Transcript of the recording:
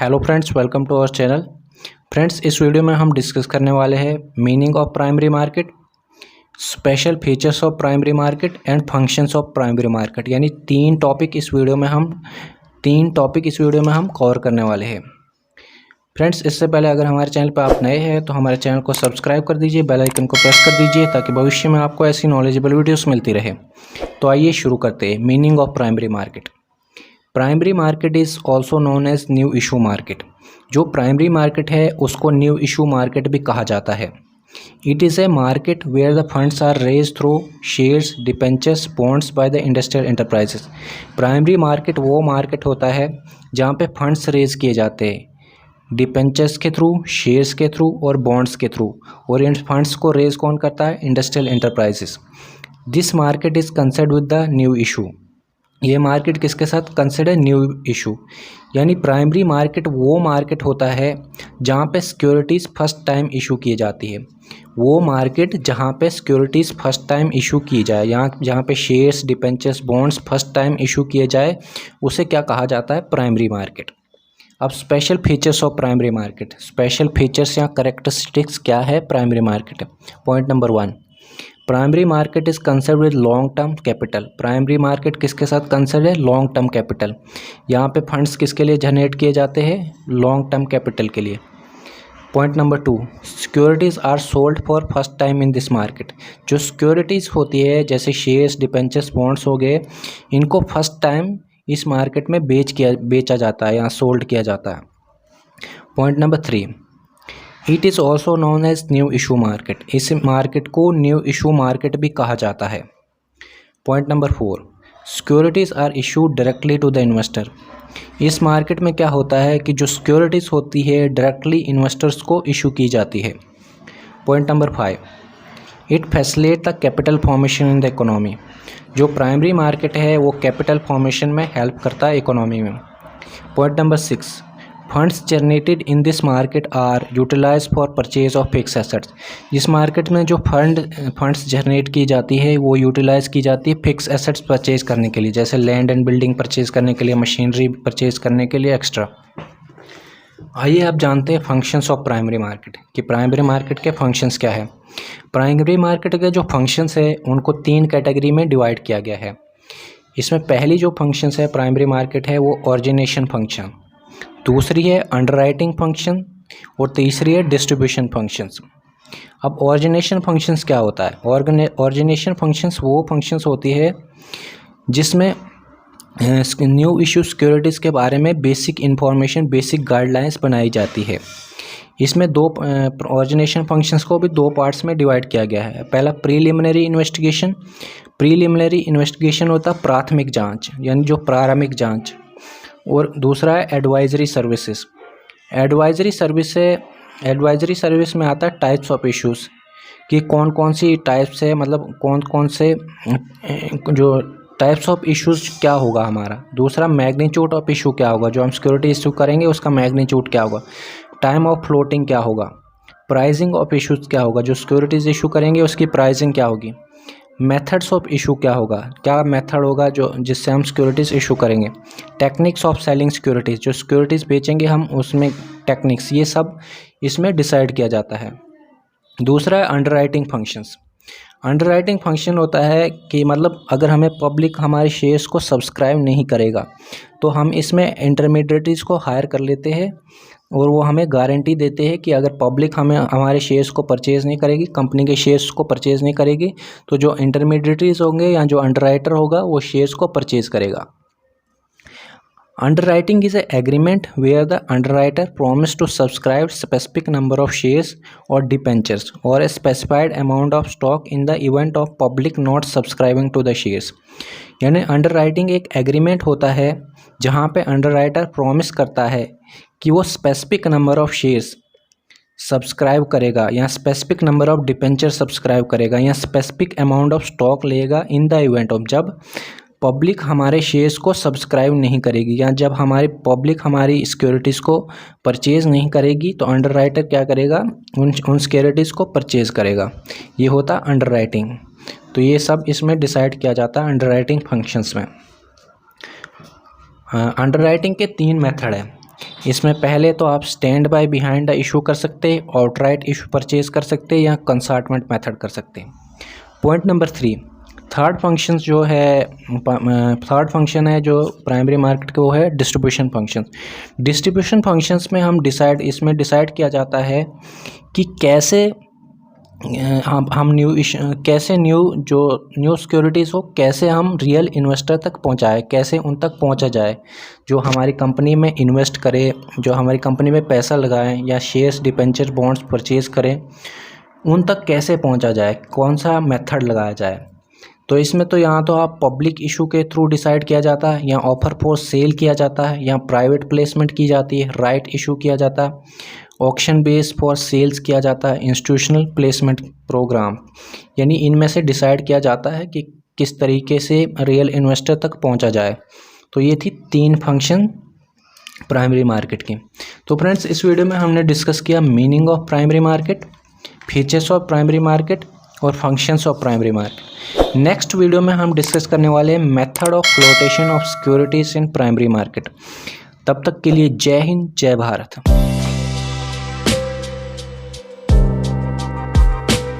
Hello friends, welcome to our channel. Friends, इस video में हम डिस्कस करने वाले हैं meaning of primary market, special features of primary market and functions of primary market. यानी तीन टॉपिक इस वीडियो में हम कवर करने वाले हैं। फ्रेंड्स, इससे पहले अगर हमारे चैनल पर आप नए हैं तो हमारे चैनल को सब्सक्राइब कर दीजिए, बेल आइकन को प्रेस कर दीजिए ताकि भविष्य में आपको ऐसी नॉलेजेबल वीडियोस मिलती रहे। तो आइए शुरू करते हैं। Meaning of primary market. Primary market is also known as new issue market. जो प्राइमरी मार्केट है उसको न्यू इशू मार्केट भी कहा जाता है। It is a market where the funds are raise through shares, debentures, bonds by the industrial enterprises. Primary market वो market होता है जहाँ पे फंड्स रेज किए जाते हैं, डिबेंचर्स के थ्रू, शेयर्स के थ्रू और बॉन्ड्स के थ्रू। और इन फंड्स को रेज कौन करता है? Industrial enterprises. This market is concerned with the new issue. ये मार्केट किसके साथ कंसिडर? New issue. यानी प्राइमरी मार्केट वो मार्केट होता है जहाँ पे सिक्योरिटीज़ फर्स्ट टाइम इशू की जाती है। वो मार्केट जहाँ पे सिक्योरिटीज़ फर्स्ट टाइम इशू की जाए, जहाँ पे shares, debentures, bonds first time issue किए जाए, उसे क्या कहा जाता है? Primary market. अब special features of primary market. Special features या करेक्टरिस्टिक्स क्या है primary market? Point number 1, primary market is concern with long term capital. Primary market किसके साथ कंसर्न है? Long term capital. यहाँ पे फंड्स किसके लिए जनरेट किए जाते हैं? लॉन्ग टर्म कैपिटल के लिए। Point number 2, securities are sold for first time in this market. जो सिक्योरिटीज़ होती है जैसे शेयर्स, डिबेंचर्स, बॉन्ड्स हो गए, इनको फर्स्ट टाइम इस मार्केट में बेचा जाता है या सोल्ड किया जाता है। Point number 3, it is also known as new issue market. इस मार्केट को न्यू इशू मार्केट भी कहा जाता है। Point number 4, securities are issued directly to the investor. इस मार्केट में क्या होता है कि जो सिक्योरिटीज़ होती है डायरेक्टली इन्वेस्टर्स को इशू की जाती है। Point number 5, it facilitate the capital formation in the economy. जो प्राइमरी मार्केट है वो कैपिटल फॉर्मेशन में हेल्प करता है इकोनॉमी में। Point number 6, funds generated in this market are utilize for purchase of fix assets. इस मार्केट में जो फंड्स जनरेट की जाती है वो यूटिलाइज की जाती है फिक्स एसेट्स परचेज करने के लिए, जैसे लैंड एंड बिल्डिंग परचेज करने के लिए, मशीनरी परचेज करने के लिए एक्स्ट्रा। आइए आप जानते हैं फंक्शंस ऑफ प्राइमरी मार्केट कि प्राइमरी मार्केट के फंक्शंस क्या है। प्राइमरी मार्केट के जो फंक्शंस है उनको 3 कैटेगरी में डिवाइड किया गया है। इसमें पहली जो फंक्शंस है प्राइमरी मार्केट है वो ओरिजिनेशन फंक्शन, दूसरी है अंडरराइटिंग फंक्शन और तीसरी है डिस्ट्रीब्यूशन फंक्शंस। अब ओरिजिनेशन फंक्शंस क्या होता है? ओरिजिनेशन फंक्शंस वो फंक्शंस होती है जिसमें न्यू इशू सिक्योरिटीज़ के बारे में बेसिक इन्फॉर्मेशन, बेसिक गाइडलाइंस बनाई जाती है। इसमें ओरिजिनेशन फंक्शंस को भी 2 पार्ट्स में डिवाइड किया गया है। पहला प्रीलिमिनरी इन्वेस्टिगेशन। प्रीलिमिनरी इन्वेस्टिगेशन होता है प्राथमिक जांच, यानी जो प्रारंभिक जांच। और दूसरा है एडवाइजरी सर्विसेज। एडवाइजरी सर्विस में आता है टाइप्स ऑफ इश्यूज़ कि कौन कौन सी टाइप्स है, मतलब कौन कौन से जो टाइप्स ऑफ इश्यूज़ क्या होगा हमारा। दूसरा मैग्नीट्यूड ऑफ इशू क्या होगा, जो हम सिक्योरिटी इशू करेंगे उसका मैग्नीट्यूड क्या होगा। टाइम ऑफ फ्लोटिंग क्या होगा। प्राइसिंग ऑफ इश्यूज़ क्या होगा, जो सिक्योरिटीज़ इशू करेंगे उसकी प्राइसिंग क्या होगी। मेथड्स ऑफ इशू क्या होगा, क्या मेथड होगा जो जिससे हम सिक्योरिटीज़ इशू करेंगे। टेक्निक्स ऑफ सेलिंग सिक्योरिटीज़, जो सिक्योरिटीज़ बेचेंगे हम उसमें टेक्निक्स, ये सब इसमें डिसाइड किया जाता है। दूसरा है अंडरराइटिंग फंक्शंस। अंडरराइटिंग फंक्शन होता है कि मतलब अगर हमें पब्लिक हमारे शेयर्स को सब्सक्राइब नहीं करेगा तो हम इसमें इंटरमीडिएटरीज़ को हायर कर लेते हैं और वो हमें गारंटी देते हैं कि अगर पब्लिक हमारे शेयर्स को परचेज़ नहीं करेगी, कंपनी के शेयर्स को परचेज़ नहीं करेगी, तो जो इंटरमीडिएटरीज़ होंगे या जो अंडरराइटर होगा वो शेयर्स को परचेज़ करेगा। Underwriting is an agreement where the underwriter promises to subscribe specific number of shares or debentures or a specified amount of stock in the event of public not subscribing to the shares। यानी underwriting एक agreement होता है जहाँ पे underwriter promise करता है कि वो specific number of shares subscribe करेगा या specific number of debenture subscribe करेगा या स्पेसिफिक अमाउंट ऑफ स्टॉक लेगा इन द इवेंट ऑफ, जब पब्लिक हमारे शेयर्स को सब्सक्राइब नहीं करेगी या जब पब्लिक हमारी सिक्योरिटीज़ को परचेज़ नहीं करेगी तो अंडरराइटर क्या करेगा? उन सिक्योरिटीज़ को परचेज़ करेगा। ये होता अंडरराइटिंग। तो ये सब इसमें डिसाइड किया जाता है अंडरराइटिंग फंक्शंस में। अंडरराइटिंग के 3 मेथड हैं। इसमें पहले तो आप stand by behind the issue कर सकते, आउटराइट इशू परचेज कर सकते या कंसार्टमेंट मेथड कर सकते। पॉइंट नंबर 3, थर्ड फंक्शन जो है, थर्ड फंक्शन है जो प्राइमरी मार्केट के, वो है डिस्ट्रीब्यूशन फंक्शन। डिस्ट्रीब्यूशन फंक्शंस में हम इसमें डिसाइड किया जाता है कि कैसे हम कैसे न्यू सिक्योरिटीज़ हो कैसे हम रियल इन्वेस्टर तक पहुंचाए, कैसे उन तक पहुंचा जाए जो हमारी कंपनी में इन्वेस्ट करे, जो हमारी कंपनी में पैसा लगाएं या शेयर्स डिबेंचर बॉन्ड्स परचेज़ करें, उन तक कैसे पहुंचा जाए, कौन सा मेथड लगाया जाए। तो इसमें तो यहाँ तो आप पब्लिक इशू के थ्रू डिसाइड किया जाता है, या ऑफर फॉर सेल किया जाता है, या प्राइवेट प्लेसमेंट की जाती है, राइट इशू किया जाता है, ऑक्शन बेस फॉर सेल्स किया जाता है, इंस्टीट्यूशनल प्लेसमेंट प्रोग्राम। यानी इनमें से डिसाइड किया जाता है कि किस तरीके से रियल इन्वेस्टर तक पहुंचा जाए। तो ये थी 3 फंक्शन प्राइमरी मार्केट की। तो फ्रेंड्स, इस वीडियो में हमने डिस्कस किया meaning of primary market, features of primary market और functions of primary market. Next video में हम डिस्कस करने वाले हैं method of flotation of securities in primary market. तब तक के लिए जय हिंद, जय भारत।